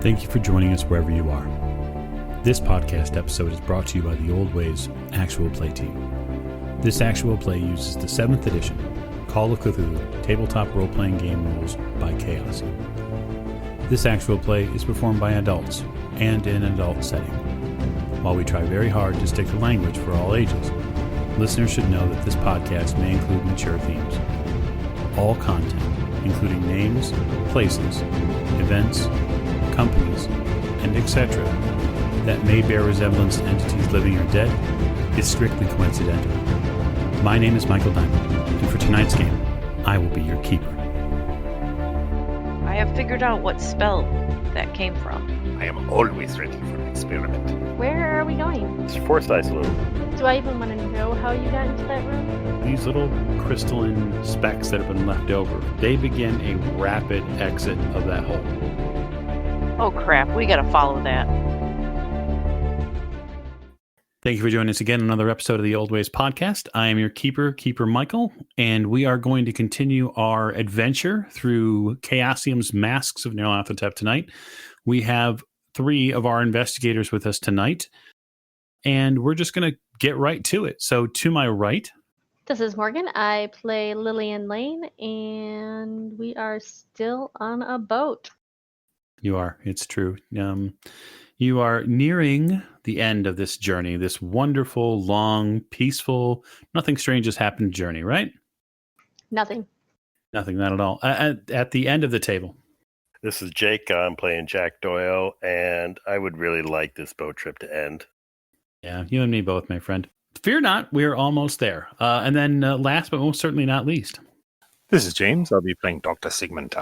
Thank you for joining us wherever you are. This podcast episode is brought to you by the Old Ways Actual Play team. This actual play uses the 7th edition Call of Cthulhu tabletop role-playing game rules by Chaosium. This actual play is performed by adults and in an adult setting. While we try very hard to stick to language for all ages, listeners should know that this podcast may include mature themes. All content, including names, places, events, companies, and etc., that may bear resemblance to entities living or dead, is strictly coincidental. My name is Michael Diamond, and for tonight's game, I will be your keeper. I have figured out what spell that came from. I am always ready for an experiment. Where are we going? It's Forsyth's room. Do I even want to know how you got into that room? These little crystalline specks that have been left over, they begin a rapid exit of that hole. Oh crap, we gotta follow that. Thank you for joining us again on another episode of the Old Ways Podcast. I am your Keeper Michael, and we are going to continue our adventure through Chaosium's Masks of Nyarlathotep tonight. We have 3 of our investigators with us tonight, and we're just going to get right to it. So to my right... This is Morgan. I play Lillian Lane, and we are still on a boat. You are. It's true. You are nearing the end of this journey, this wonderful, long, peaceful, nothing strange has happened journey, right? Nothing, not at all. At the end of the table. This is Jake. I'm playing Jack Doyle, and I would really like this boat trip to end. Yeah, you and me both, my friend. Fear not, we're almost there. And then last but most certainly not least. This is James. I'll be playing Dr. Sigmund.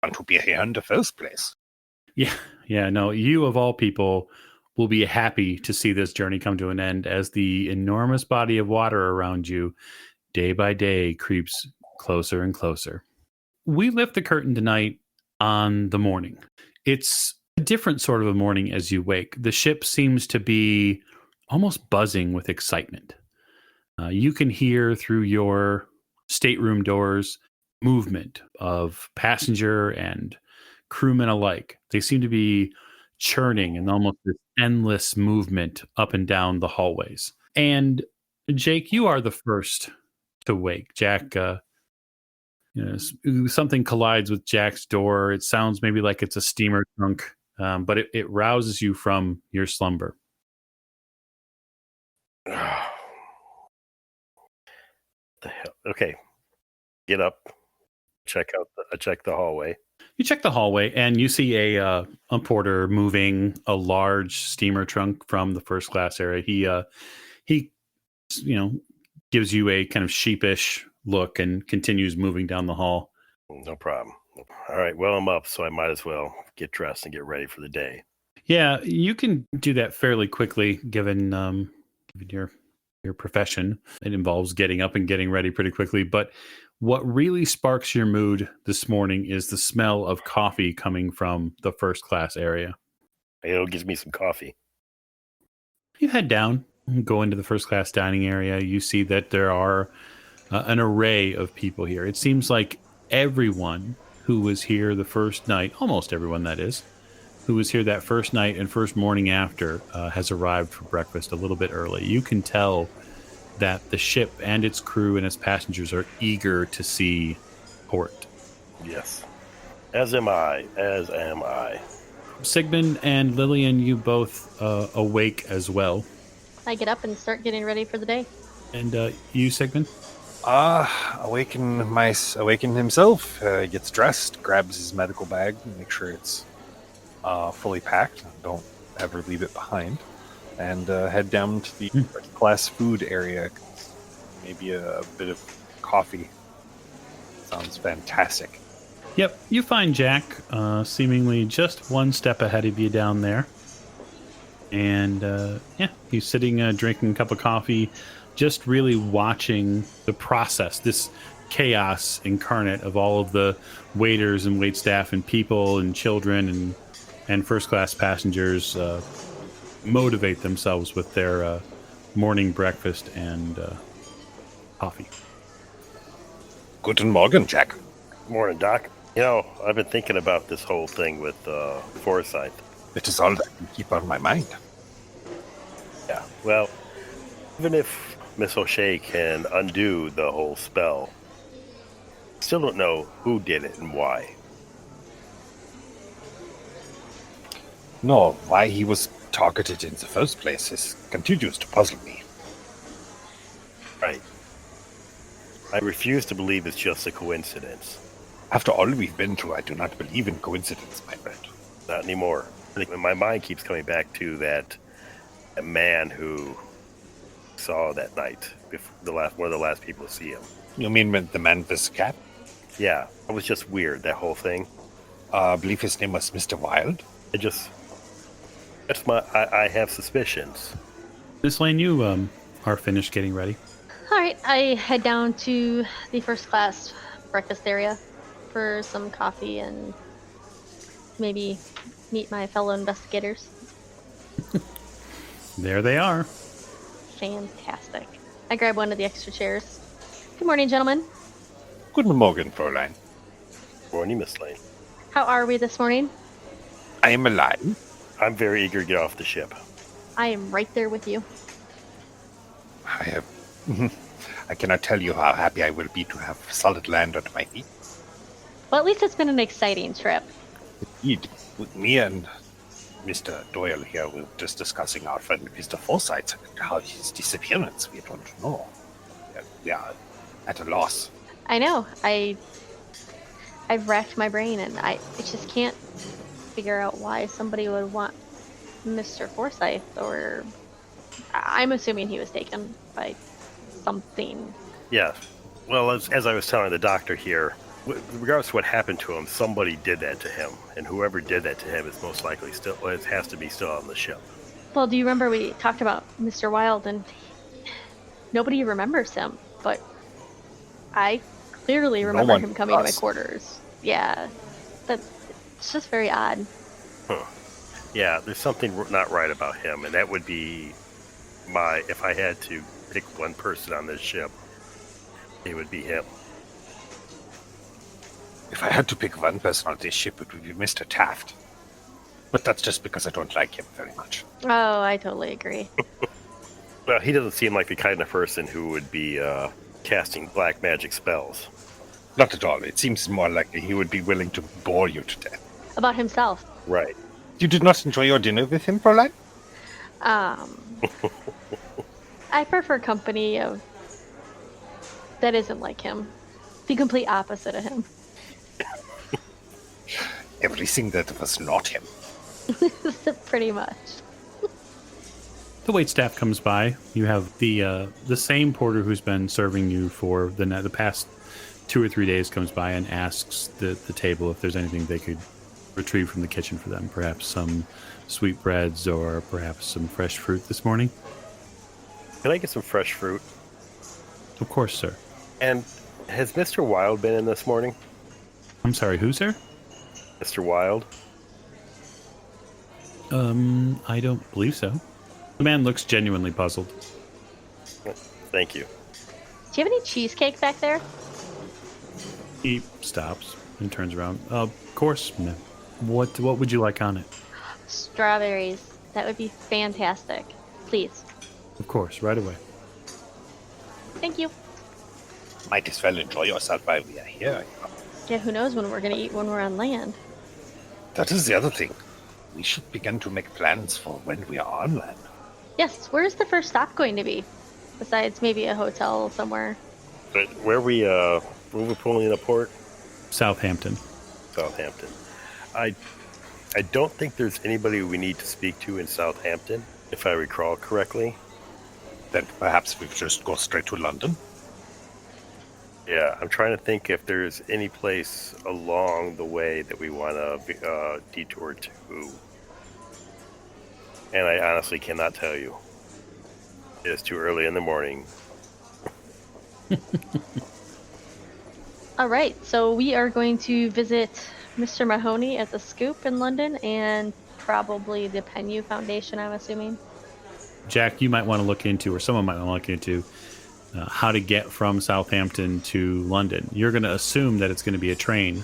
Want to be here in the first place. Yeah, no, you of all people will be happy to see this journey come to an end as the enormous body of water around you day by day creeps closer and closer. We lift the curtain tonight on the morning. It's a different sort of a morning as you wake. The ship seems to be almost buzzing with excitement. You can hear through your stateroom doors movement of passenger and crewmen alike. They seem to be churning in almost this endless movement up and down the hallways. And Jake, you are the first to wake. Jack, something collides with Jack's door. It sounds maybe like it's a steamer trunk, but it rouses you from your slumber. The hell? Okay, get up. Check the hallway. You check the hallway, and you see a porter moving a large steamer trunk from the first class area. He gives you a kind of sheepish look and continues moving down the hall. No problem. All right, well, I'm up, so I might as well get dressed and get ready for the day. Yeah, you can do that fairly quickly, given your profession. It involves getting up and getting ready pretty quickly, but what really sparks your mood this morning is the smell of coffee coming from the first class area. It'll give me some coffee. You head down, go into the first class dining area. You see that there are an array of people here. It seems like everyone who was here the first night, almost everyone that is, who was here that first night and first morning after has arrived for breakfast a little bit early. You can tell that the ship and its crew and its passengers are eager to see port. Yes. As am I. Sigmund and Lillian, you both awake as well. I get up and start getting ready for the day. And you, Sigmund? Awaken himself. Gets dressed, grabs his medical bag, make sure it's fully packed. Don't ever leave it behind. And head down to the first class food area. Maybe a bit of coffee. Sounds fantastic. Yep, you find Jack seemingly just one step ahead of you down there. And he's sitting drinking a cup of coffee, just really watching the process, this chaos incarnate of all of the waiters and waitstaff and people and children and first class passengers motivate themselves with their morning breakfast and coffee. Guten Morgen, Jack. Morning, Doc. I've been thinking about this whole thing with Forsyth. It is all that I keep on my mind. Yeah, well, even if Miss O'Shea can undo the whole spell, still don't know who did it and why. No, why he was targeted in the first place continues to puzzle me. Right. I refuse to believe it's just a coincidence. After all we've been through, I do not believe in coincidence, my friend. Not anymore. I think my mind keeps coming back to that man who saw that night, one of the last people to see him. You mean when the man with the cap? Yeah, it was just weird, that whole thing. I believe his name was Mr. Wilde. I have suspicions. Miss Lane, you are finished getting ready. All right, I head down to the first class breakfast area for some coffee and maybe meet my fellow investigators. There they are. Fantastic. I grab one of the extra chairs. Good morning, gentlemen. Guten Morgen, Fräulein. Morning, Miss Lane. How are we this morning? I am alive. I'm very eager to get off the ship. I am right there with you. I cannot tell you how happy I will be to have solid land under my feet. Well, at least it's been an exciting trip. Indeed, with me and Mr. Doyle here, we were just discussing our friend Mr. Forsyth and how his disappearance. We don't know. We are at a loss. I know. I've racked my brain, and I just can't figure out why somebody would want Mr. Forsyth, or I'm assuming he was taken by something. Yeah. Well, as I was telling the doctor here, regardless of what happened to him, somebody did that to him, and whoever did that to him is most likely it has to be still on the ship. Well, do you remember we talked about Mr. Wilde, and nobody remembers him, but I clearly remember him coming to my quarters. Yeah, it's just very odd. Huh. Yeah, there's something not right about him, and that would be if I had to pick one person on this ship, it would be him. If I had to pick one person on this ship, it would be Mr. Taft. But that's just because I don't like him very much. Oh, I totally agree. Well, he doesn't seem like the kind of person who would be casting black magic spells. Not at all. It seems more likely he would be willing to bore you to death. About himself. Right. You did not enjoy your dinner with him, Fräulein? I prefer company that isn't like him. The complete opposite of him. Everything that was not him. Pretty much. The waitstaff comes by. You have the same porter who's been serving you for the past 2 or 3 days comes by and asks the table if there's anything they could retrieve from the kitchen for them. Perhaps some sweetbreads or perhaps some fresh fruit this morning. Can I get some fresh fruit? Of course, sir. And has Mr. Wilde been in this morning? I'm sorry, who, sir? Mr. Wilde? I don't believe so. The man looks genuinely puzzled. Thank you. Do you have any cheesecake back there? He stops and turns around. Of course, no. What would you like on it? Strawberries. That would be fantastic. Please. Of course, right away. Thank you. Might as well enjoy yourself while we are here. Yeah, who knows when we're going to eat when we're on land. That is the other thing. We should begin to make plans for when we are on land. Yes, where's the first stop going to be? Besides maybe a hotel somewhere. But where we pulling in a port? Southampton. Southampton. I don't think there's anybody we need to speak to in Southampton, if I recall correctly. Then perhaps we just go straight to London. Yeah, I'm trying to think if there's any place along the way that we want to detour to. And I honestly cannot tell you. It is too early in the morning. All right, so we are going to visit Mr. Mahoney at the Scoop in London and probably the Pennu Foundation, I'm assuming. Jack, you might want to look into, or someone might want to look into, how to get from Southampton to London. You're going to assume that it's going to be a train,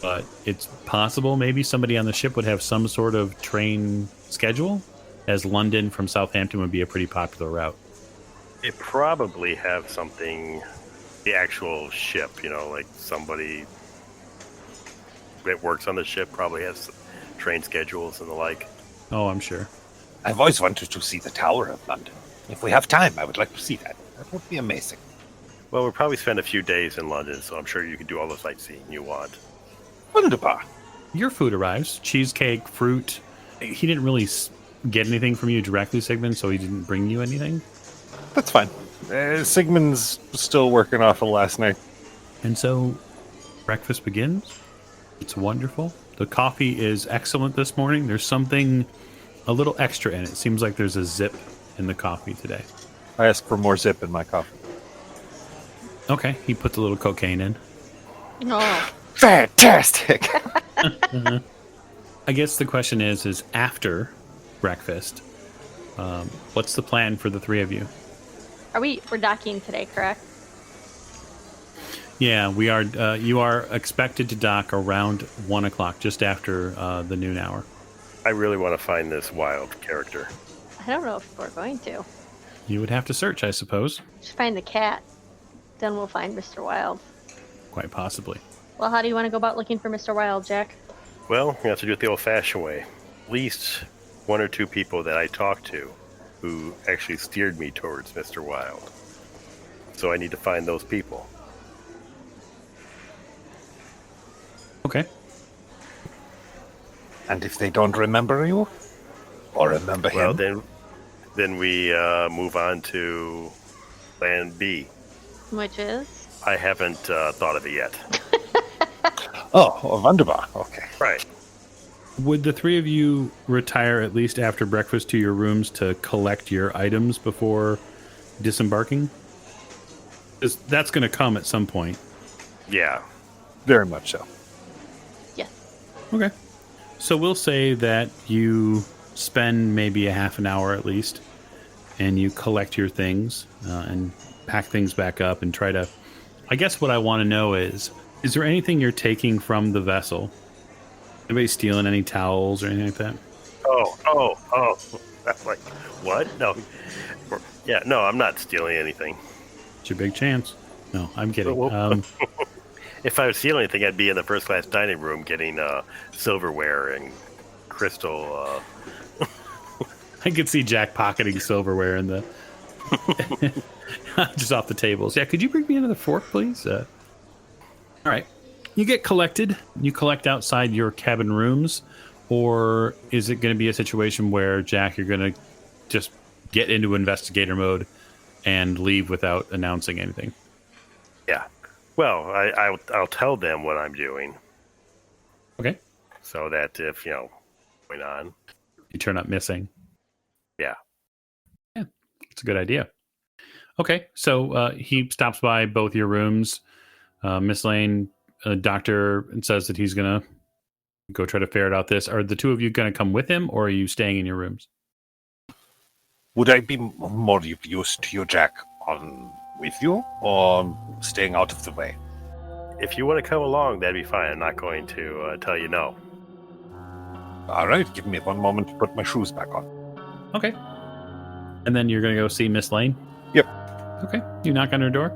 but it's possible maybe somebody on the ship would have some sort of train schedule, as London from Southampton would be a pretty popular route. They probably have something, the actual ship, like somebody that works on the ship probably has train schedules and the like. Oh, I'm sure. I've always wanted to see the Tower of London. If we have time, I would like to see that. That would be amazing. Well, we'll probably spend a few days in London, so I'm sure you can do all the sightseeing you want. Wunderbar. Your food arrives. Cheesecake, fruit. He didn't really get anything from you directly, Sigmund, so he didn't bring you anything. That's fine. Sigmund's still working off of last night. And so breakfast begins. It's wonderful. The coffee is excellent this morning. There's something a little extra in it. It seems like there's a zip in the coffee today. I asked for more zip in my coffee. Okay, he puts a little cocaine in. Oh. Fantastic! I guess the question is after breakfast, what's the plan for the three of you? We're docking today, correct? Yeah, we are. You are expected to dock around 1 o'clock, just after the noon hour. I really want to find this wild character. I don't know if we're going to. You would have to search, I suppose. Just find the cat. Then we'll find Mr. Wild. Quite possibly. Well, how do you want to go about looking for Mr. Wild, Jack? Well, you have to do it the old-fashioned way. At least one or two people that I talked to who actually steered me towards Mr. Wild. So I need to find those people. Okay. And if they don't remember you? Or remember him? Well, then we move on to plan B. Which is? I haven't thought of it yet. Oh, wunderbar. Okay. Right. Would the three of you retire at least after breakfast to your rooms to collect your items before disembarking? 'Cause that's going to come at some point. Yeah. Very much so. Yes. Okay. So we'll say that you spend maybe a half an hour at least, and you collect your things and pack things back up and try to... I guess what I want to know is there anything you're taking from the vessel? Anybody stealing any towels or anything like that? Oh. That's like, what? No. Yeah, no, I'm not stealing anything. It's your big chance. No, I'm kidding. If I was stealing anything, I'd be in the first-class dining room getting silverware and crystal... I could see Jack pocketing silverware in the... just off the tables. Yeah, could you bring me another fork, please? All right. You get collected. You collect outside your cabin rooms, or is it going to be a situation where, Jack, you're going to just get into investigator mode and leave without announcing anything? Yeah. Well, I'll tell them what I'm doing. Okay. So that if, going on. You turn up missing. Yeah. Yeah, it's a good idea. Okay, so he stops by both your rooms. Miss Lane, doctor, says that he's going to go try to ferret out this. Are the two of you going to come with him, or are you staying in your rooms? Would I be more of use to you, Jack, on with you, or staying out of the way? If you want to come along, that'd be fine. I'm not going to tell you no. All right, give me 1 moment to put my shoes back on. Okay. And then you're going to go see Miss Lane? Yep. Okay. You knock on her door?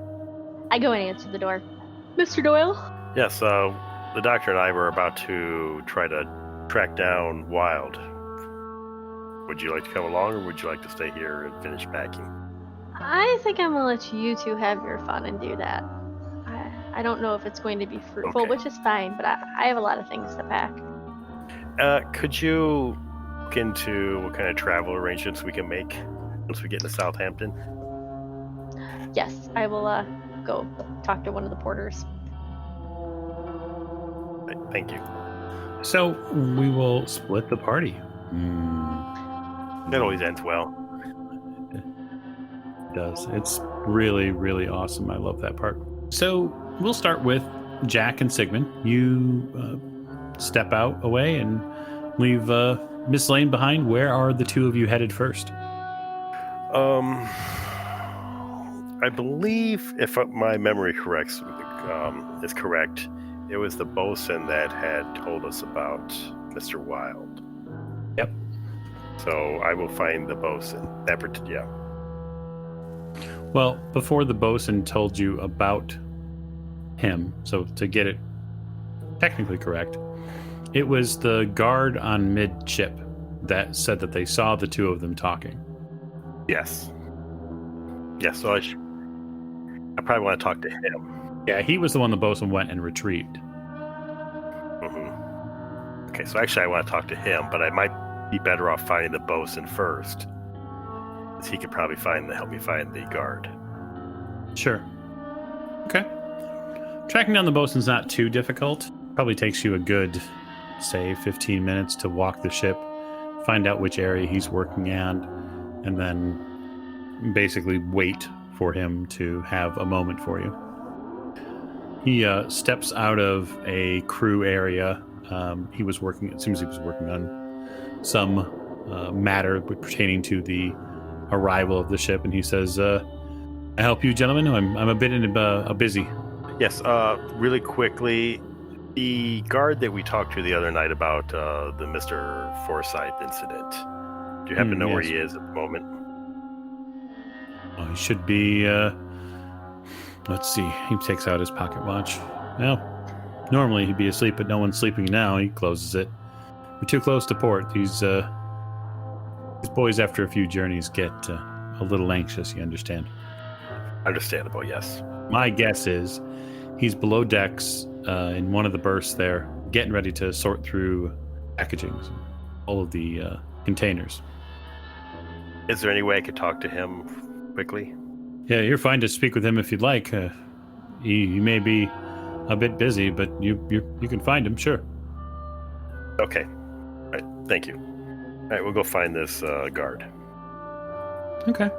I go and answer the door. Mr. Doyle? Yes, the doctor and I were about to try to track down Wild. Would you like to come along, or would you like to stay here and finish packing? I think I'm going to let you two have your fun and do that. I don't know if it's going to be fruitful, Okay. which is fine, but I have a lot of things to pack. Could you look into what kind of travel arrangements we can make once we get to Southampton? Yes, I will go talk to one of the porters. Thank you. So we will split the party. That always ends well. It does. It's really, really awesome. I love that part. So we'll start with Jack and Sigmund. You step out away and leave Miss Lane behind. Where are the two of you headed first? I believe, if my memory is correct, It was the bosun that had told us about Mr. Wild. Yep. So I will find the bosun. Yeah. Well, before the bosun told you about him, so to get it technically correct, it was the guard on midship that said that they saw the two of them talking. Yes. Yes, so I probably want to talk to him. Yeah, he was the one the bosun went and retrieved. Mm-hmm. Okay, so actually I want to talk to him, but I might be better off finding the bosun first. Because he could probably help me find the guard. Sure. Okay. Tracking down the bosun's not too difficult. Probably takes you a good, say, 15 minutes to walk the ship, find out which area he's working at, and then basically wait for him to have a moment for you. He steps out of a crew area. It seems he was working on some matter pertaining to the arrival of the ship, and he says, I help you, gentlemen. I'm a bit busy. Yes, really quickly, the guard that we talked to the other night about the Mr. Forsyth incident, do you happen to know where he is at the moment? Oh, he should be, let's see, he takes out his pocket watch. Well, normally he'd be asleep, but no one's sleeping now. He closes it. We're too close to port. These boys, after a few journeys, get a little anxious, you understand? Understandable, yes. My guess is he's below decks in one of the berths there, getting ready to sort through packaging, all of the containers. Is there any way I could talk to him quickly? Yeah, you're fine to speak with him if you'd like. He may be a bit busy, but you can find him, sure. Okay. All right, thank you. All right, we'll go find this guard. Okay.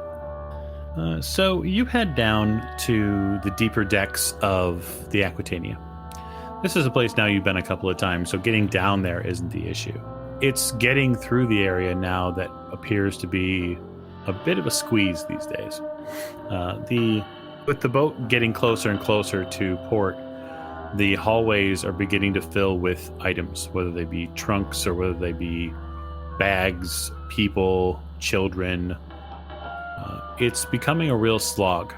So you head down to the deeper decks of the Aquitania. This is a place now you've been a couple of times, so getting down there isn't the issue. It's getting through the area now that appears to be a bit of a squeeze these days. With the boat getting closer and closer to port, the hallways are beginning to fill with items, whether they be trunks or whether they be bags, people, children. It's becoming a real slog.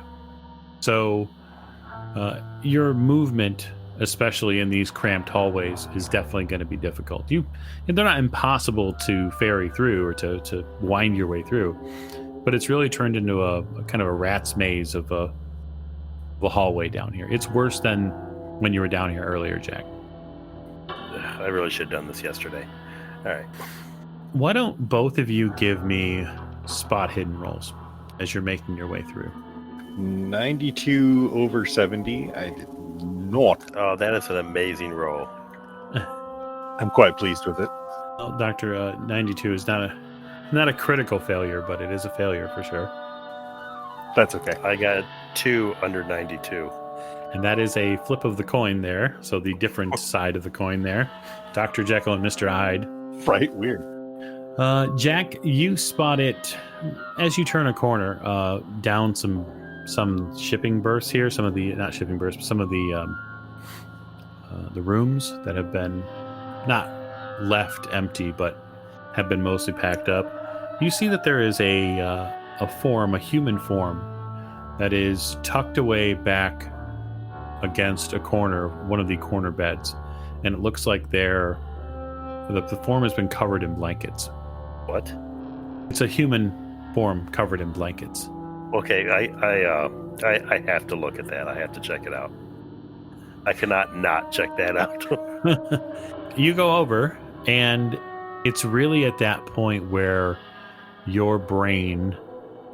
So your movement, especially in these cramped hallways, is definitely going to be difficult. They're not impossible to ferry through or to wind your way through, but it's really turned into a kind of a rat's maze of a hallway down here. It's worse than when you were down here earlier, Jack. I really should have done this yesterday. All right. Why don't both of you give me spot hidden rolls as you're making your way through? 92 over 70. I did not. Oh, that is an amazing roll. I'm quite pleased with it. Well, Dr. 92 is not a critical failure, but it is a failure for sure. That's okay. I got 2 under 92. And that is a flip of the coin there. So the different side of the coin there. Dr. Jekyll and Mr. Hyde. Right, weird. Jack, you spot it as you turn a corner down some shipping berths here. Some of the, not shipping berths, but some of the rooms that have been not left empty, but have been mostly packed up. You see that there is a human form, that is tucked away back against a corner, one of the corner beds, and it looks like the form has been covered in blankets. What? It's a human form covered in blankets. Okay, I have to look at that. I have to check it out. I cannot not check that out. You go over, and it's really at that point where your brain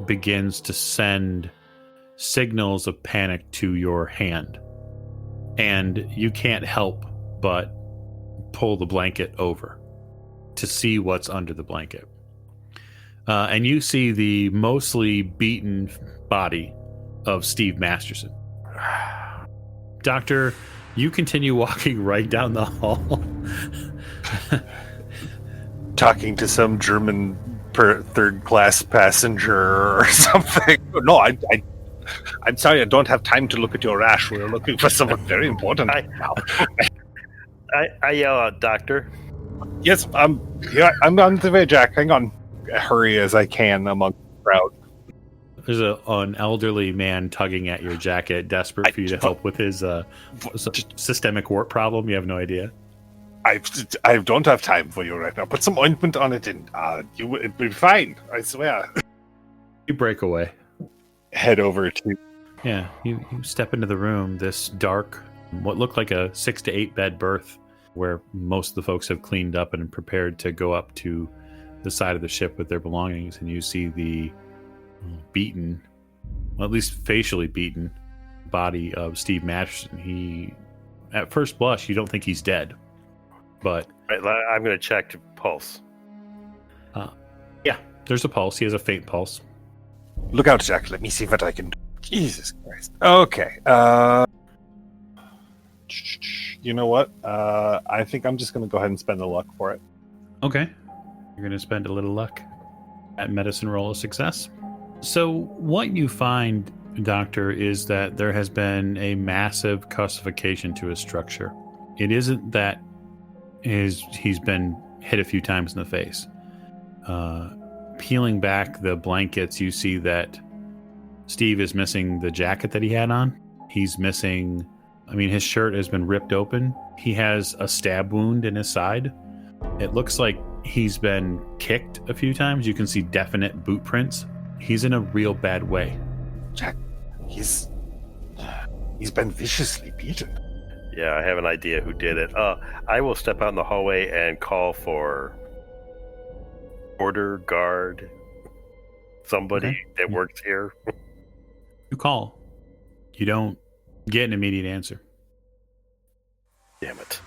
begins to send signals of panic to your hand. And you can't help but pull the blanket over to see what's under the blanket. And you see the mostly beaten body of Steve Masterson. Doctor, you continue walking right down the hall. Talking to some German third-class passenger or something. No, I'm sorry, I don't have time to look at your rash. We're looking for someone very important right now. I yell out, Doctor. Yes, yeah, I'm on the way, Jack. Hang on. I hurry as I can among the crowd. There's an elderly man tugging at your jacket, desperate for you to help with his systemic wart problem. You have no idea. I don't have time for you right now. Put some ointment on it and it'll be fine. I swear. You break away. Head over to... Yeah, you step into the room, this dark, what looked like a 6 to 8 bed berth, where most of the folks have cleaned up and prepared to go up to the side of the ship with their belongings, and you see the beaten, well, at least facially beaten, body of Steve Matterson. He, at first blush, you don't think he's dead, but... Right, I'm going to check pulse. Yeah, there's a pulse. He has a faint pulse. Look out, Jack. Let me see what I can do. Jesus Christ. Okay. You know what? I think I'm just going to go ahead and spend the luck for it. Okay. You're going to spend a little luck at medicine roll of success. So what you find, Doctor, is that there has been a massive calcification to his structure. It isn't that he's been hit a few times in the face. Peeling back the blankets, you see that Steve is missing the jacket that he had on. He's missing... his shirt has been ripped open. He has a stab wound in his side. It looks like he's been kicked a few times. You can see definite boot prints. He's in a real bad way. Jack, he's been viciously beaten. Yeah, I have an idea who did it. I will step out in the hallway and call for order, guard, somebody that works here. You call. You don't get an immediate answer. Damn it.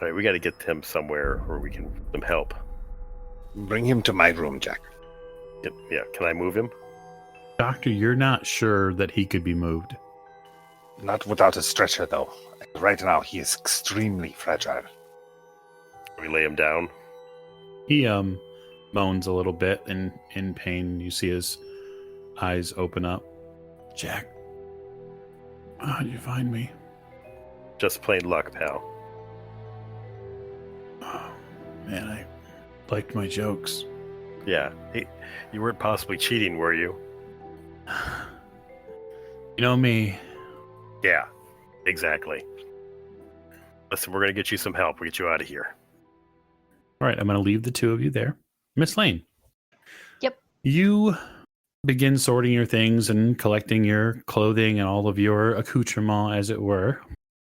All right, we got to get him somewhere where we can get some help. Bring him to my room, Jack. Yeah, can I move him? Doctor, you're not sure that he could be moved. Not without a stretcher, though. Right now, he is extremely fragile. We lay him down. He moans a little bit in pain. You see his eyes open up. Jack, how'd you find me? Just plain luck, pal. Oh, man, I liked my jokes. Yeah, you weren't possibly cheating, were you? You know me. Yeah, exactly. Listen, we're going to get you some help. We'll get you out of here. All right, I'm going to leave the two of you there. Miss Lane. Yep. You begin sorting your things and collecting your clothing and all of your accoutrement, as it were.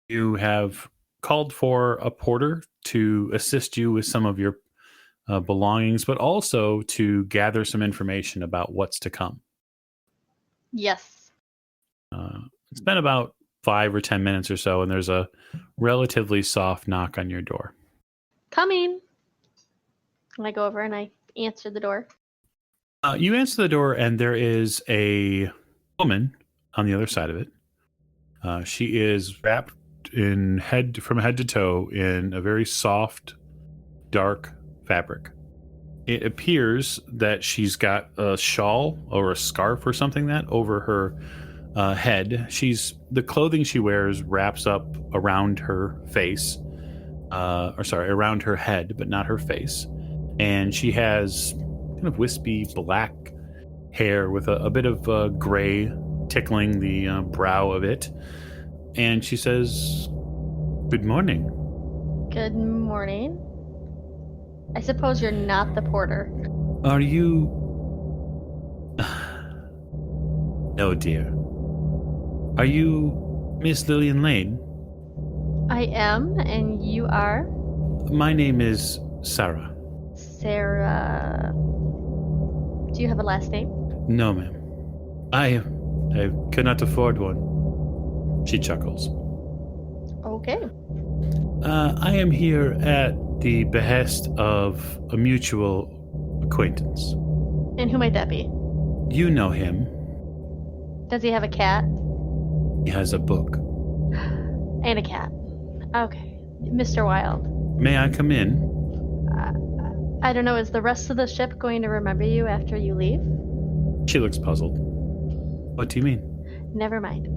You have called for a porter to assist you with some of your belongings, but also to gather some information about what's to come. Yes. It's been about 5 or 10 minutes or so, and there's a relatively soft knock on your door. Coming. And I go over and I answer the door. You answer the door, and there is a woman on the other side of it. She is wrapped from head to toe in a very soft, dark fabric. It appears that she's got a shawl or a scarf or something over her head. The clothing she wears wraps up around her face, around her head, but not her face. And she has kind of wispy black hair with a bit of gray tickling the brow of it. And she says, "Good morning." Good morning. I suppose you're not the porter. Are you... No, dear. Are you Miss Lillian Lane? I am, and you are? My name is Sarah. Sarah. Do you have a last name? No, ma'am. I cannot afford one. She chuckles. Okay. I am here at the behest of a mutual acquaintance. And who might that be? You know him. Does he have a cat? He has a book. And a cat. Okay. Mr. Wilde. May I come in? I don't know, is the rest of the ship going to remember you after you leave? She looks puzzled. What do you mean? Never mind.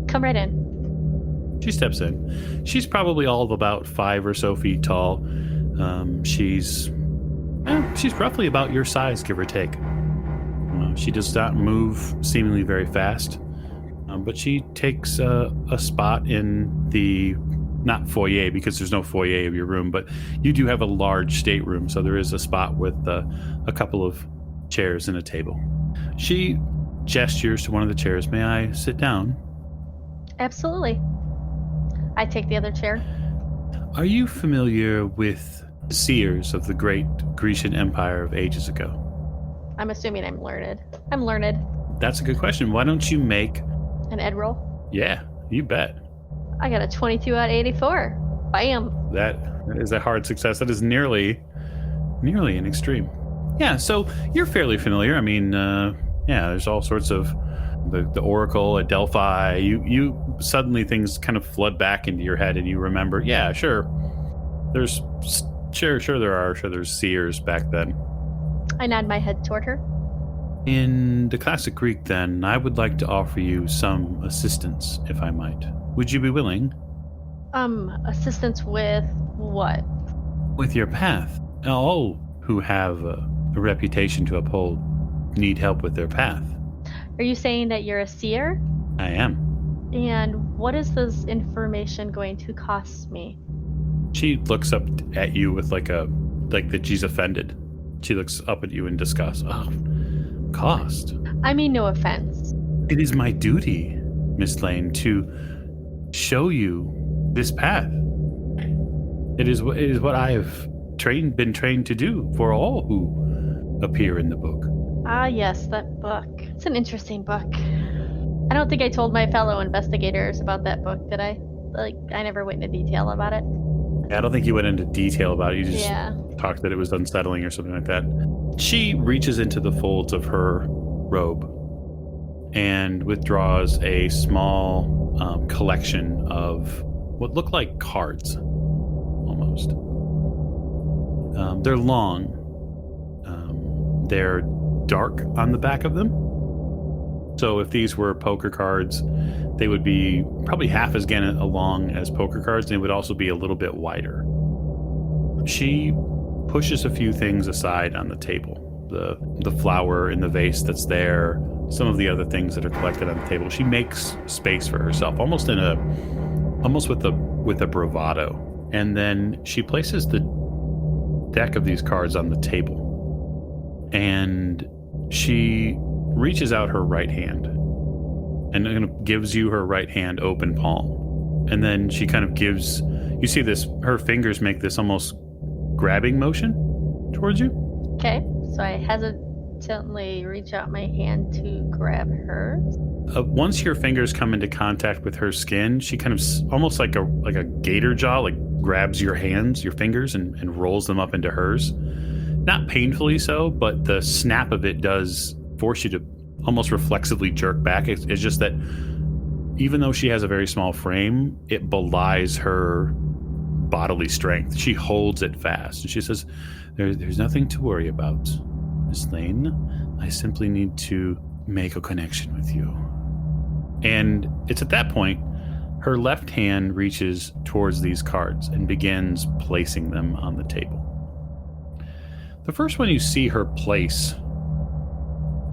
Come right in. She steps in. She's probably all of about 5 or so feet tall. She's roughly about your size, give or take. She does not move seemingly very fast, but she takes a spot in the, not foyer, because there's no foyer of your room, but you do have a large stateroom, so there is a spot with a couple of chairs and a table. She gestures to one of the chairs. May I sit down? Absolutely. I take the other chair. Are you familiar with the seers of the great Grecian Empire of ages ago? I'm assuming I'm learned. I'm learned. That's a good question. Why don't you make... An ed roll? Yeah, you bet. I got a 22 out of 84. Bam. That is a hard success. That is nearly an extreme. Yeah, so you're fairly familiar. I mean, there's all sorts of the Oracle at Delphi. You suddenly things kind of flood back into your head, and you remember. Yeah, sure. There's there's seers back then. I nod my head toward her. In the classic Greek, then, I would like to offer you some assistance, if I might. Would you be willing? Assistance with what? With your path. All who have a reputation to uphold need help with their path. Are you saying that you're a seer? I am. And what is this information going to cost me? She looks up at you with like that she's offended. She looks up at you in disgust. Oh, cost? I mean, no offense. It is my duty, Miss Lane, to show you this path. It is what I have been trained to do for all who appear in the book. Ah, yes, that book. It's an interesting book. I don't think I told my fellow investigators about that book, did I? I never went into detail about it. I don't think you went into detail about it. You just Yeah. talked that it was unsettling or something like that. She reaches into the folds of her robe and withdraws a small collection of what look like cards, almost. They're long. They're dark on the back of them. So if these were poker cards, they would be probably half as long as poker cards, and they would also be a little bit wider. She pushes a few things aside on the table. The flower in the vase that's there, some of the other things that are collected on the table. She makes space for herself, almost with a bravado. And then she places the deck of these cards on the table. And she reaches out her right hand and gives you her right hand open palm. And then she kind of gives, you see this, her fingers make this almost grabbing motion towards you. Okay, so I hesitantly reach out my hand to grab hers. Once your fingers come into contact with her skin, she kind of almost like a gator jaw, grabs your fingers and rolls them up into hers. Not painfully so, but the snap of it does force you to almost reflexively jerk back. It's just that even though she has a very small frame, it belies her bodily strength. She holds it fast. And she says, there's nothing to worry about, Miss Lane. I simply need to make a connection with you. And it's at that point, her left hand reaches towards these cards and begins placing them on the table. The first one you see her place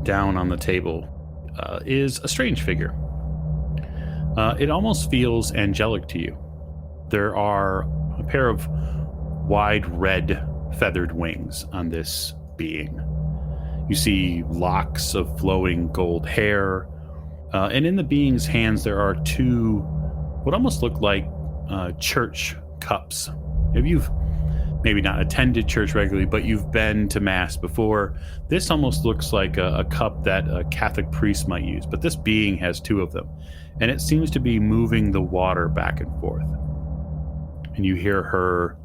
down on the table is a strange figure. It almost feels angelic to you. There are a pair of wide red feathered wings on this being. You see locks of flowing gold hair, and in the being's hands there are two what almost look like church cups. If you've maybe not attended church regularly, but you've been to Mass before, this almost looks like a cup that a Catholic priest might use, but this being has two of them, and it seems to be moving the water back and forth. And you hear her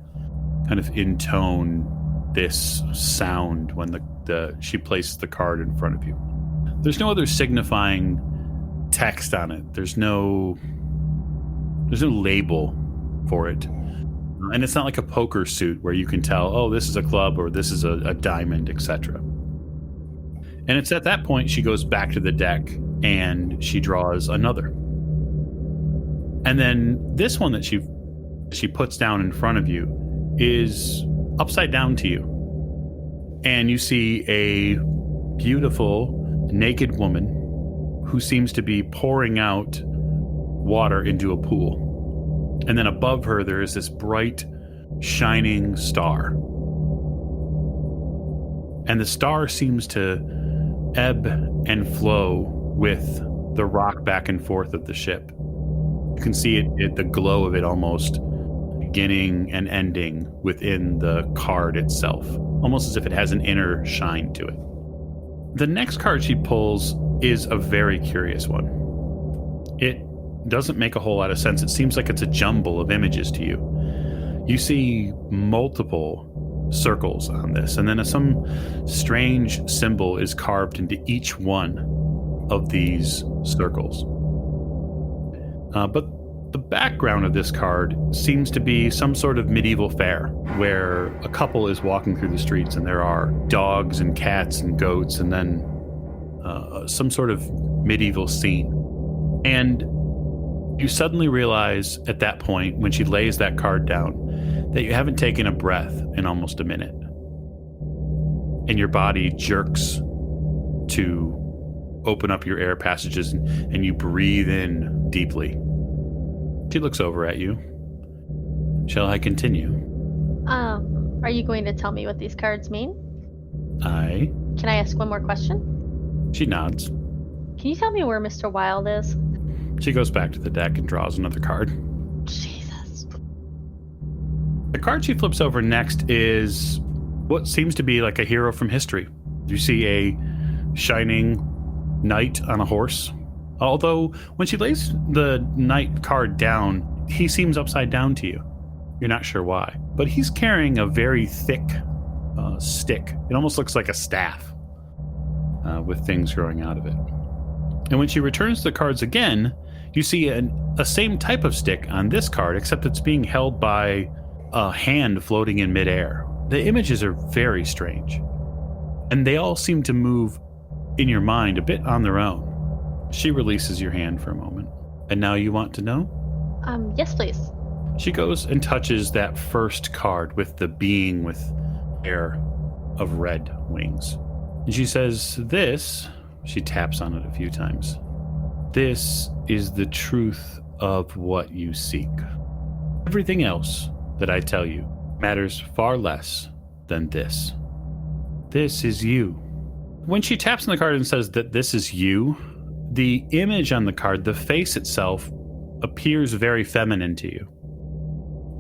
kind of intone this sound when she places the card in front of you. There's no other signifying text on it. There's no label for it. And it's not like a poker suit where you can tell, oh, this is a club or this is a diamond, etc. And it's at that point she goes back to the deck and she draws another. And then this one that she puts down in front of you is upside down to you. And you see a beautiful naked woman who seems to be pouring out water into a pool. And then above her, there is this bright, shining star. And the star seems to ebb and flow with the rock back and forth of the ship. You can see the glow of it almost beginning and ending within the card itself, almost as if it has an inner shine to it. The next card she pulls is a very curious one. It doesn't make a whole lot of sense. It seems like it's a jumble of images to you. You see multiple circles on this, and then some strange symbol is carved into each one of these circles. But the background of this card seems to be some sort of medieval fair where a couple is walking through the streets and there are dogs and cats and goats and then some sort of medieval scene. And you suddenly realize at that point, when she lays that card down, that you haven't taken a breath in almost a minute. And your body jerks to open up your air passages and you breathe in deeply. She looks over at you. Shall I continue? Are you going to tell me what these cards mean? Aye. Can I ask one more question? She nods. Can you tell me where Mr. Wilde is? She goes back to the deck and draws another card. Jesus. The card she flips over next is what seems to be like a hero from history. You see a shining knight on a horse. Although, when she lays the knight card down, he seems upside down to you. You're not sure why. But he's carrying a very thick stick. It almost looks like a staff with things growing out of it. And when she returns the cards again, you see a same type of stick on this card, except it's being held by a hand floating in midair. The images are very strange. And they all seem to move in your mind a bit on their own. She releases your hand for a moment. And now you want to know? Yes, please. She goes and touches that first card with the being with hair of red wings. And she says, this, she taps on it a few times, this is the truth of what you seek. Everything else that I tell you matters far less than this. This is you. When she taps on the card and says that this is you, the image on the card, the face itself, appears very feminine to you.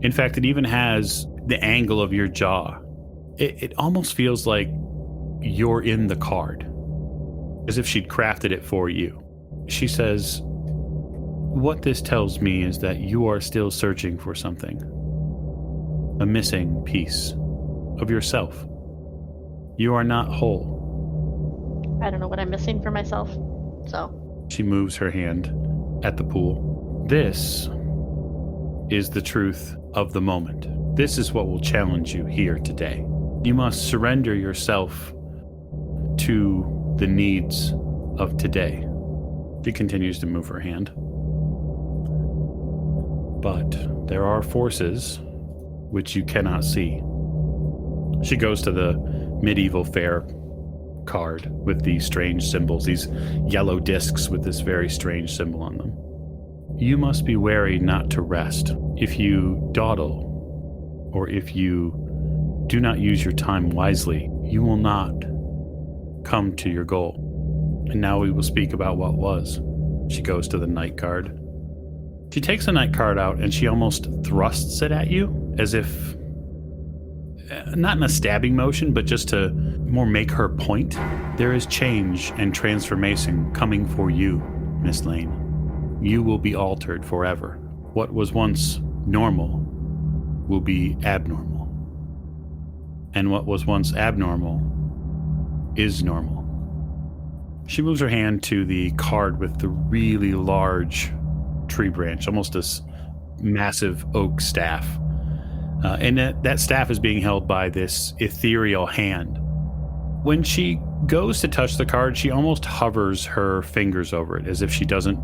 In fact, it even has the angle of your jaw. It almost feels like you're in the card, as if she'd crafted it for you. She says, what this tells me is that you are still searching for something, a missing piece of yourself. You are not whole. I don't know what I'm missing for myself, so. She moves her hand at the pool. This is the truth of the moment. This is what will challenge you here today. You must surrender yourself to the needs of today. She continues to move her hand. But there are forces which you cannot see. She goes to the medieval fair card with these strange symbols, these yellow discs with this very strange symbol on them. You must be wary not to rest. If you dawdle, or if you do not use your time wisely, you will not come to your goal. And now we will speak about what was. She goes to the knight card. She takes the knight card out and she almost thrusts it at you, as if, not in a stabbing motion, but just to more make her point. There is change and transformation coming for you, Miss Lane. You will be altered forever. What was once normal will be abnormal. And what was once abnormal is normal. She moves her hand to the card with the really large tree branch, almost this massive oak staff. And that staff is being held by this ethereal hand. When she goes to touch the card, she almost hovers her fingers over it, as if she doesn't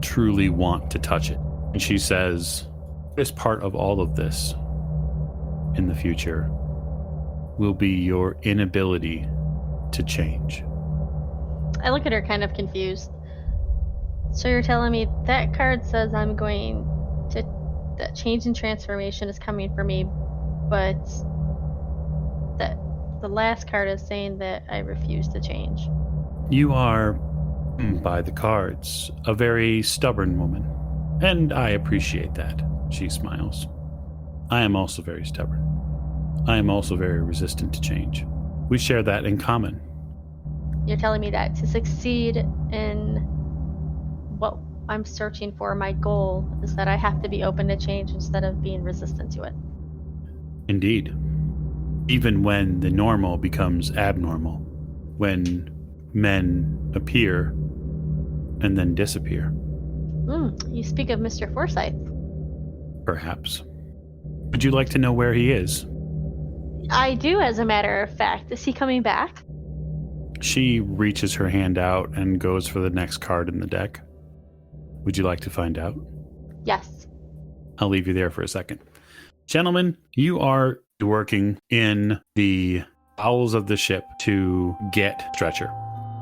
truly want to touch it. And she says, this part of all of this in the future will be your inability to change. I look at her kind of confused. So you're telling me that card says I'm going to... that change and transformation is coming for me, but that the last card is saying that I refuse to change. You are, by the cards, a very stubborn woman. And I appreciate that, she smiles. I am also very stubborn. I am also very resistant to change. We share that in common. You're telling me that to succeed in what I'm searching for, my goal is that I have to be open to change instead of being resistant to it. Indeed. Even when the normal becomes abnormal, when men appear and then disappear. You speak of Mr. Forsyth. Perhaps. Would you like to know where he is? I do, as a matter of fact. Is he coming back? She reaches her hand out and goes for the next card in the deck. Would you like to find out? Yes. I'll leave you there for a second. Gentlemen, you are working in the bowels of the ship to get stretcher.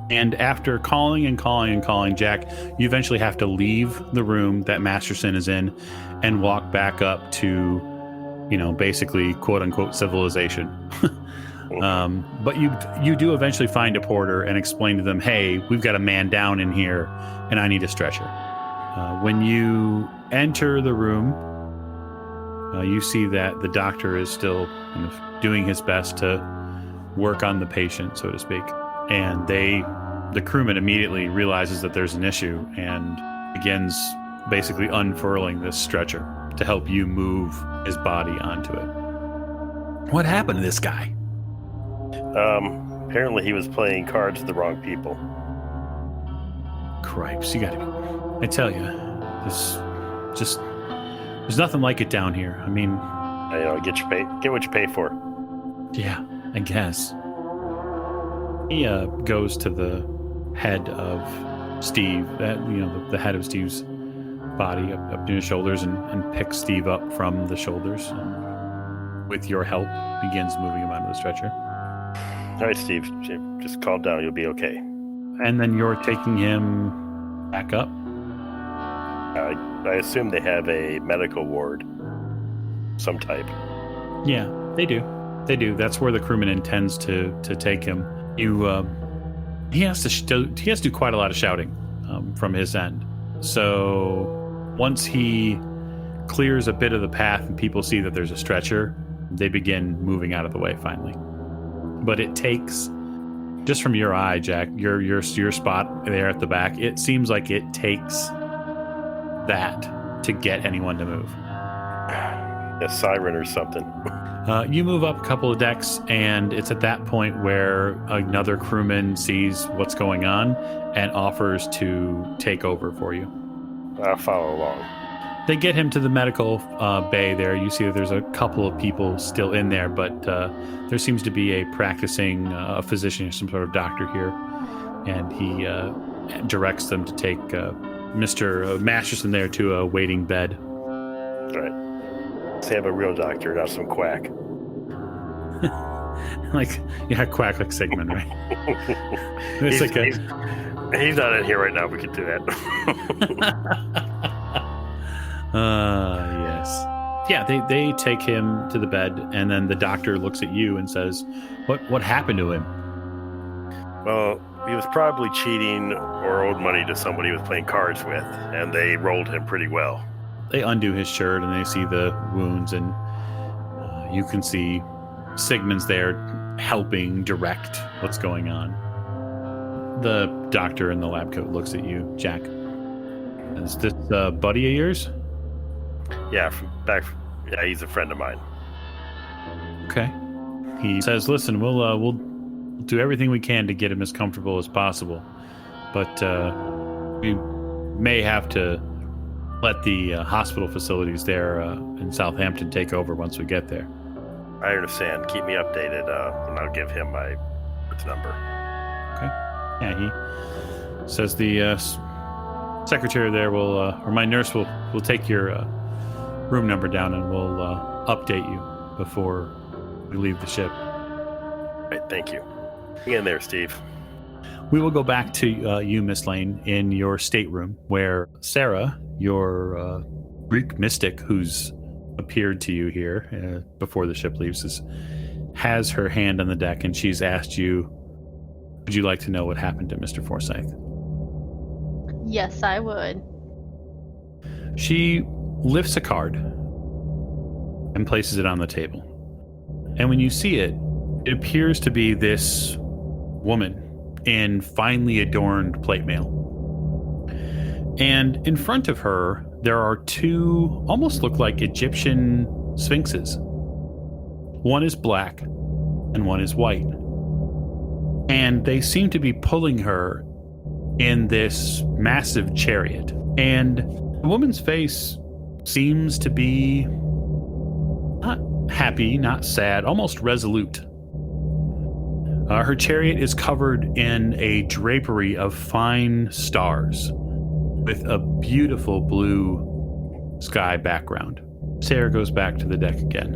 And after calling and calling and calling, Jack, you eventually have to leave the room that Masterson is in and walk back up to, basically quote-unquote civilization. But you do eventually find a porter and explain to them, hey, we've got a man down in here and I need a stretcher. When you enter the room, you see that the doctor is still doing his best to work on the patient, so to speak. And the crewman immediately realizes that there's an issue and begins basically unfurling this stretcher to help you move his body onto it. What happened to this guy? Apparently he was playing cards with the wrong people. Cripes, you gotta be... I tell you, there's nothing like it down here. I mean... Get what you pay for. Yeah, I guess. He goes to the head of Steve, the head of Steve's body up to his shoulders and picks Steve up from the shoulders and with your help begins moving him onto the stretcher. All right, Steve, just calm down. You'll be okay. And then you're taking him back up? I assume they have a medical ward, some type. Yeah, they do. They do. That's where the crewman intends to take him. He has to do quite a lot of shouting from his end. So once he clears a bit of the path and people see that there's a stretcher, they begin moving out of the way finally. But it takes, just from your eye, Jack, your spot there at the back, it seems like it takes that to get anyone to move. A siren or something. You move up a couple of decks, and it's at that point where another crewman sees what's going on and offers to take over for you. I'll follow along. They get him to the medical bay there. You see that there's a couple of people still in there, but there seems to be a practicing physician or some sort of doctor here, and he directs them to take Mr. Masterson there to a waiting bed. All right. Let's have a real doctor, not some quack. Quack like Sigmund, right? He's not in here right now. We can do that. Yes. Yeah, they take him to the bed, and then the doctor looks at you and says, What happened to him? Well, he was probably cheating or owed money to somebody he was playing cards with, and they rolled him pretty well. They undo his shirt, and they see the wounds, and you can see Sigmund's there helping direct what's going on. The doctor in the lab coat looks at you, Jack. Is this a buddy of yours? Yeah, he's a friend of mine. Okay. He says, "Listen, we'll do everything we can to get him as comfortable as possible, but we may have to let the hospital facilities there in Southampton take over once we get there." I understand. Keep me updated, and I'll give him my number. Okay. Yeah, he says the secretary there will, or my nurse will take your room number down and we'll update you before we leave the ship. All right, thank you. Hang in there, Steve. We will go back to you, Miss Lane, in your stateroom, where Sarah, your Greek mystic who's appeared to you here before the ship leaves, has her hand on the deck, and she's asked you, would you like to know what happened to Mr. Forsyth? Yes, I would. She lifts a card and places it on the table. And when you see it, it appears to be this woman in finely adorned plate mail. And in front of her, there are two almost look like Egyptian sphinxes. One is black and one is white. And they seem to be pulling her in this massive chariot. And the woman's face seems to be not happy, not sad, almost resolute. Her chariot is covered in a drapery of fine stars with a beautiful blue sky background. Sarah goes back to the deck again.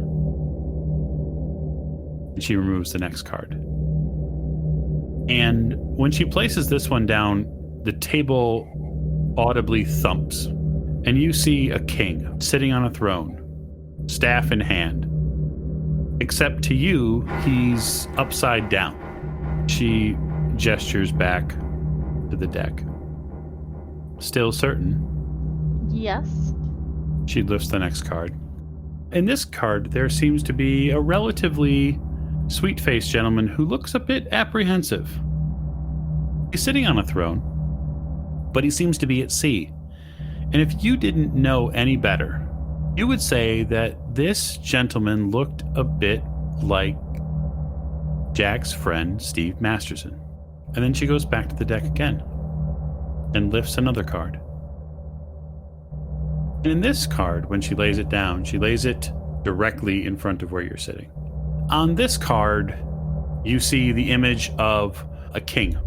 And she removes the next card. And when she places this one down, the table audibly thumps. And you see a king sitting on a throne, staff in hand. Except to you, he's upside down. She gestures back to the deck. Still certain? Yes. She lifts the next card. In this card, there seems to be a relatively sweet-faced gentleman who looks a bit apprehensive. He's sitting on a throne, but he seems to be at sea. And if you didn't know any better, you would say that this gentleman looked a bit like Jack's friend, Steve Masterson. And then she goes back to the deck again and lifts another card. And in this card, when she lays it down, she lays it directly in front of where you're sitting. On this card, you see the image of a king.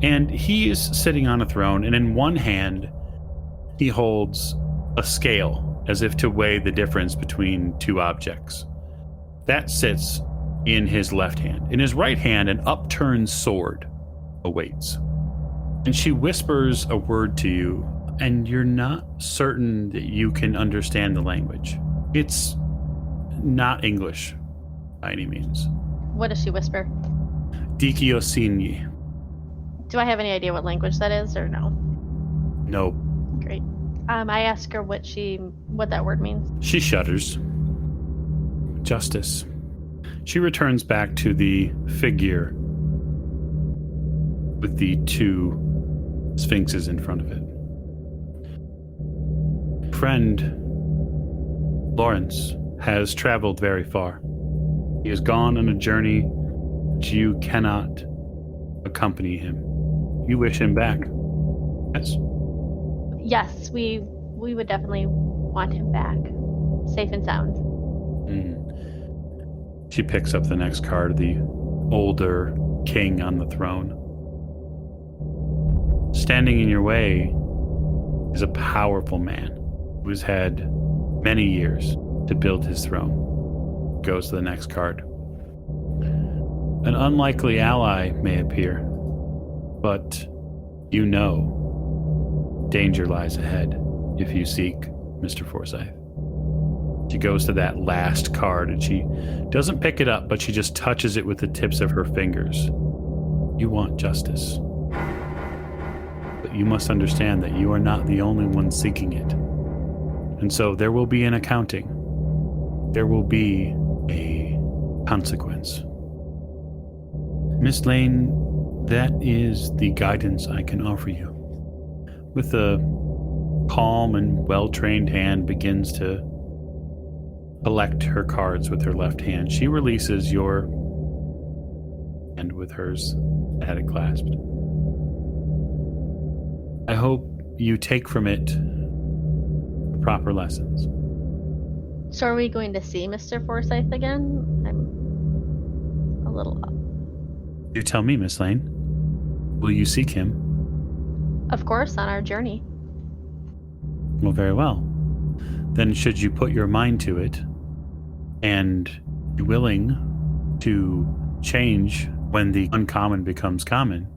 And he is sitting on a throne, and in one hand, he holds a scale, as if to weigh the difference between two objects. That sits in his left hand. In his right hand, an upturned sword awaits. And she whispers a word to you, and you're not certain that you can understand the language. It's not English by any means. What does she whisper? Dikiosinyi. Do I have any idea what language that is, or no? No. Great. I ask her what that word means. She shudders. Justice. She returns back to the figure with the two sphinxes in front of it. Friend Lawrence has traveled very far. He has gone on a journey which you cannot accompany him. You wish him back. Yes? Yes, we would definitely want him back, safe and sound. She picks up the next card, the older king on the throne. Standing in your way is a powerful man who has had many years to build his throne. Goes to the next card. An unlikely ally may appear, but you know danger lies ahead if you seek Mr. Forsyth. She goes to that last card and she doesn't pick it up, but she just touches it with the tips of her fingers. You want justice. But you must understand that you are not the only one seeking it. And so there will be an accounting. There will be a consequence. Miss Lane, that is the guidance I can offer you. With a calm and well-trained hand begins to collect her cards with her left hand. She releases your hand with hers at it clasped. I hope you take from it proper lessons. So are we going to see Mr. Forsyth again? I'm a little up. You tell me, Miss Lane. Will you seek him? Of course, on our journey. Well, very well. Then should you put your mind to it and be willing to change when the uncommon becomes common,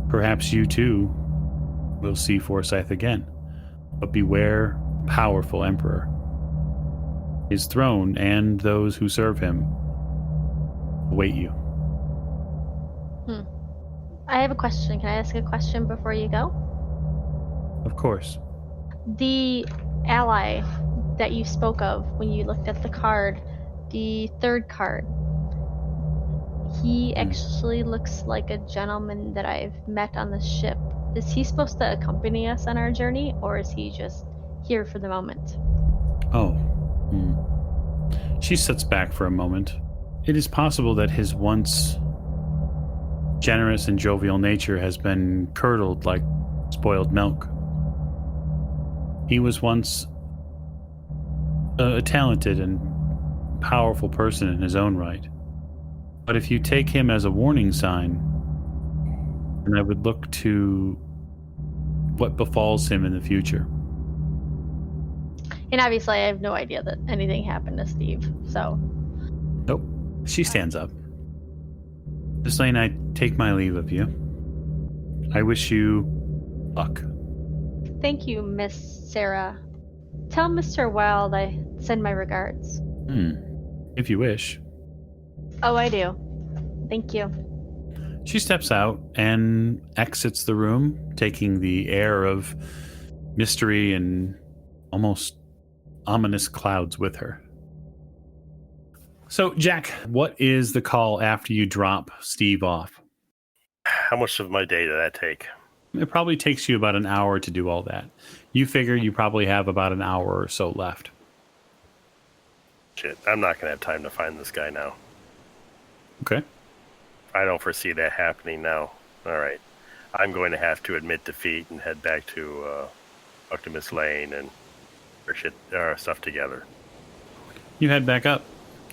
perhaps you too will see Forsyth again. But beware, powerful Emperor. His throne and those who serve him await you. I have a question. Can I ask a question before you go? Of course. The ally that you spoke of when you looked at the card, the third card, he actually looks like a gentleman that I've met on the ship. Is he supposed to accompany us on our journey, or is he just here for the moment? Oh. She sits back for a moment. It is possible that his once generous and jovial nature has been curdled like spoiled milk. He was once a talented and powerful person in his own right. But if you take him as a warning sign, then I would look to what befalls him in the future. And obviously, I have no idea that anything happened to Steve, so... Nope. She stands up. Miss Lane, I take my leave of you. I wish you luck. Thank you, Miss Sarah. Tell Mr. Wilde I send my regards. If you wish. Oh, I do. Thank you. She steps out and exits the room, taking the air of mystery and almost ominous clouds with her. So, Jack, what is the call after you drop Steve off? How much of my day did that take? It probably takes you about an hour to do all that. You figure you probably have about an hour or so left. Shit, I'm not going to have time to find this guy now. Okay. I don't foresee that happening now. All right. I'm going to have to admit defeat and head back to talk to Miss Lane and get our stuff together. You head back up,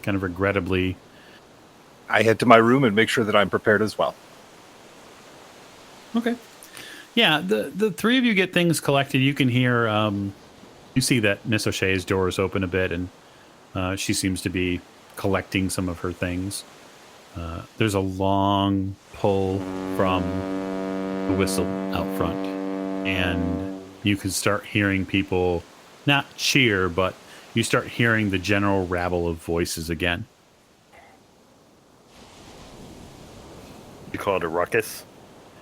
kind of regrettably. I head to my room and make sure that I'm prepared as well. Okay. Yeah, the three of you get things collected. You can hear, you see that Miss O'Shea's door is open a bit, and she seems to be collecting some of her things. There's a long pull from the whistle out front, and you can start hearing people not cheer, but you start hearing the general rabble of voices again. You call it a ruckus?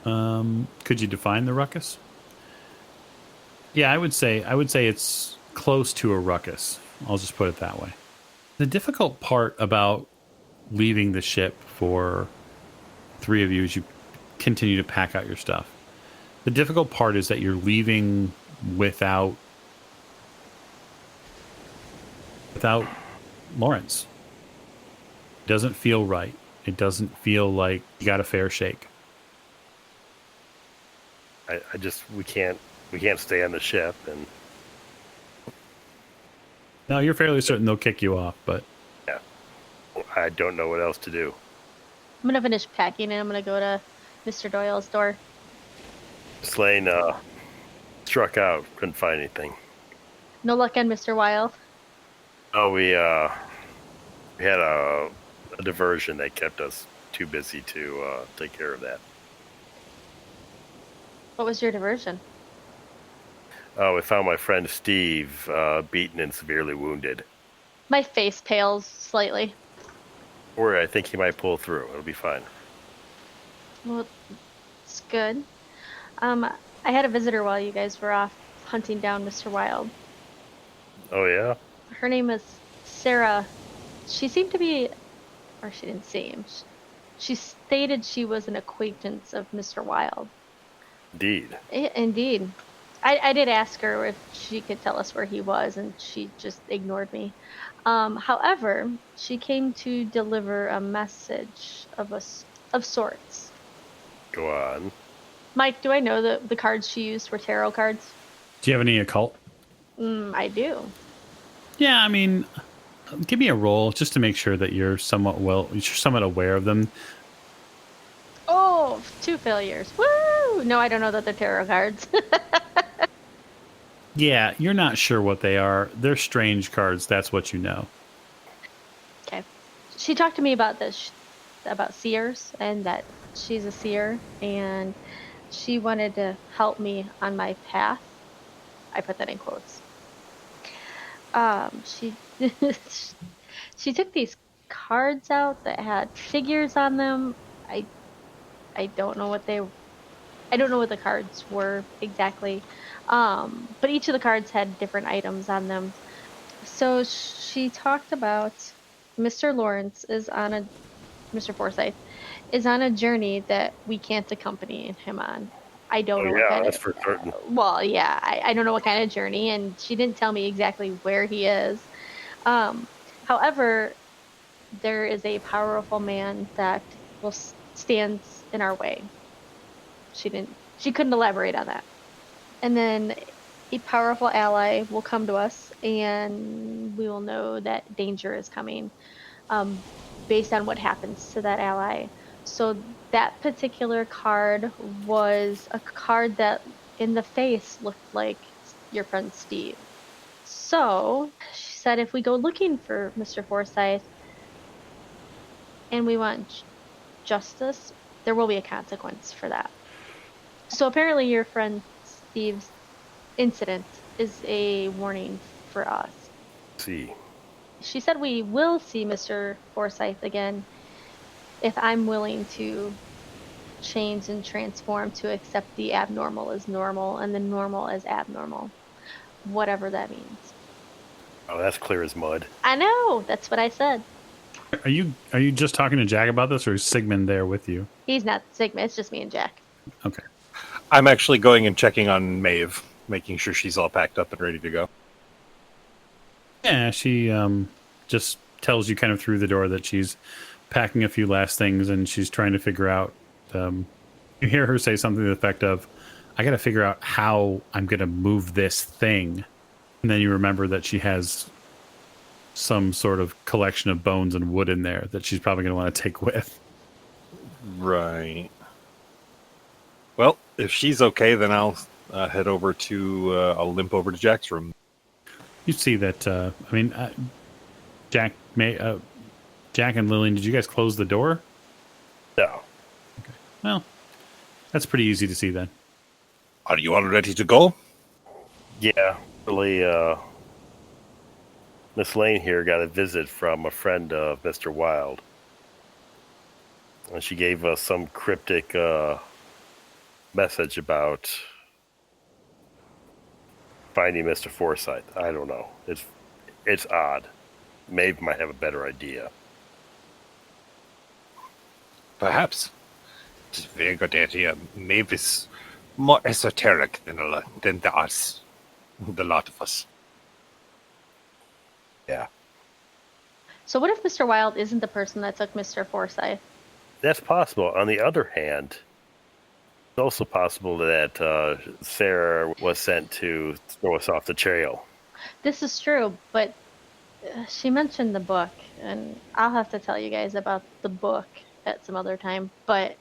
Could you define the ruckus? Yeah, I would say it's close to a ruckus. I'll just put it that way. The difficult part about leaving the ship for three of you as you continue to pack out your stuff. The difficult part is that you're leaving without Lawrence. It doesn't feel right. It doesn't feel like you got a fair shake. We can't stay on the ship, and No, you're fairly certain they'll kick you off, but yeah, I don't know what else to do. I'm gonna finish packing and I'm gonna go to Mr. Doyle's door. Miss Lane struck out, couldn't find anything. No luck on Mr. Wilde. Oh, we had a diversion that kept us too busy to take care of that. What was your diversion? We found my friend Steve beaten and severely wounded. My face pales slightly. Or I think he might pull through. It'll be fine. Well, it's good. I had a visitor while you guys were off hunting down Mr. Wilde. Oh, yeah? Her name is Sarah. She seemed to be, or she didn't seem. She stated she was an acquaintance of Mr. Wilde. Indeed. Indeed. I did ask her if she could tell us where he was, and she just ignored me. However, she came to deliver a message of sorts. Go on. Mike, do I know that the cards she used were tarot cards? do you have any occult? I do. Yeah, I mean, give me a roll just to make sure that you're somewhat aware of them. Oh, 2 failures. Woo! Woo! No, I don't know that they're tarot cards. Yeah, you're not sure what they are. They're strange cards. That's what you know. Okay. She talked to me about this, about seers, and that she's a seer, and she wanted to help me on my path. I put that in quotes. She she took these cards out that had figures on them. I don't know what I don't know what the cards were exactly. But each of the cards had different items on them. So she talked about Mr. Lawrence is on a Mr. Forsyth is on a journey that we can't accompany him on. I don't know what yeah, kind that's of. for certain. Well, yeah, I don't know what kind of journey, and she didn't tell me exactly where he is. However, there is a powerful man that will stands in our way. She couldn't elaborate on that. And then a powerful ally will come to us, and we will know that danger is coming, based on what happens to that ally. So that particular card was a card that in the face looked like your friend Steve. So she said if we go looking for Mr. Forsyth and we want justice, there will be a consequence for that. So apparently your friend Steve's incident is a warning for us. See. She said we will see Mr. Forsyth again if I'm willing to change and transform to accept the abnormal as normal and the normal as abnormal, whatever that means. Oh, that's clear as mud. I know, that's what I said. Are you just talking to Jack about this, or is Sigmund there with you? He's not Sigma, it's just me and Jack. Okay. I'm actually going and checking on Maeve, making sure she's all packed up and ready to go. Yeah, she just tells you kind of through the door that she's packing a few last things, and she's trying to figure out. You hear her say something to the effect of, "I got to figure out how I'm going to move this thing," and then you remember that she has some sort of collection of bones and wood in there that she's probably going to want to take with. Right. Well, if she's okay, then I'll head over to. I'll limp over to Jack's room. You see that? Jack and Lillian, did you guys close the door? No. Okay. Well, that's pretty easy to see then. Are you all ready to go? Yeah. Really, Miss Lane here got a visit from a friend of Mr. Wilde. And she gave us some cryptic message about finding Mr. Forsyth. I don't know. It's odd. Maeve might have a better idea. Perhaps. It's a very good idea. Maeve is more esoteric than the lot of us. Yeah. So what if Mr. Wilde isn't the person that took Mr. Forsyth? That's possible. On the other hand, it's also possible that Sarah was sent to throw us off the trail. This is true, but she mentioned the book, and I'll have to tell you guys about the book at some other time, but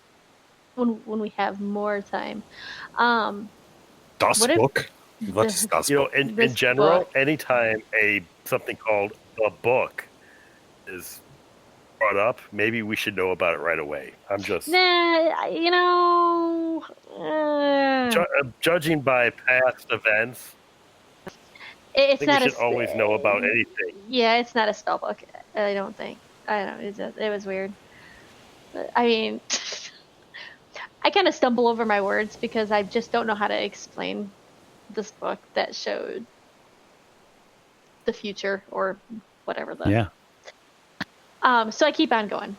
when we have more time. Das What if- Book? What is Das You know, Book? in This general, book. anytime something called a book is brought up, maybe we should know about it right away. I'm just Nah, judging by past events. I it's think not we should always know about anything. Yeah, it's not a spell book. I don't think. I don't know. It was weird. I mean, I kind of stumble over my words because I just don't know how to explain this book that showed the future or whatever the. Yeah. So I keep on going.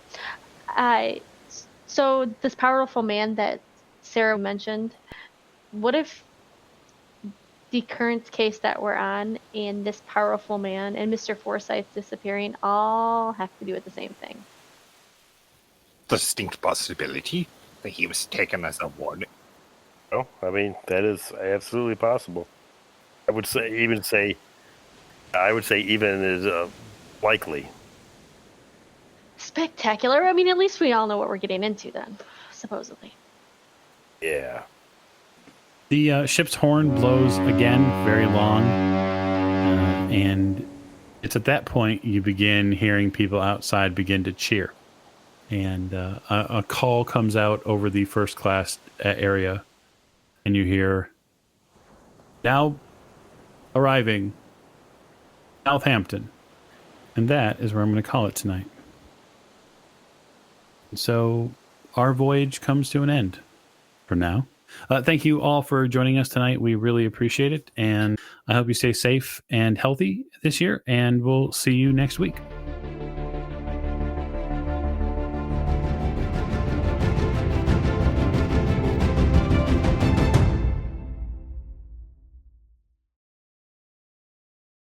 So this powerful man that Sarah mentioned, what if the current case that we're on and this powerful man and Mr. Forsyth disappearing all have to do with the same thing? Distinct possibility that he was taken as a warning. No, I mean that is absolutely possible. I would say even is likely. Spectacular. I mean, at least we all know what we're getting into then, supposedly. Yeah. The ship's horn blows again, very long, and it's at that point you begin hearing people outside begin to cheer. And a call comes out over the first class area, and you hear, "Now arriving, Southampton." And that is where I'm going to call it tonight. So our voyage comes to an end for now. Thank you all for joining us tonight. We really appreciate it. And I hope you stay safe and healthy this year. And we'll see you next week.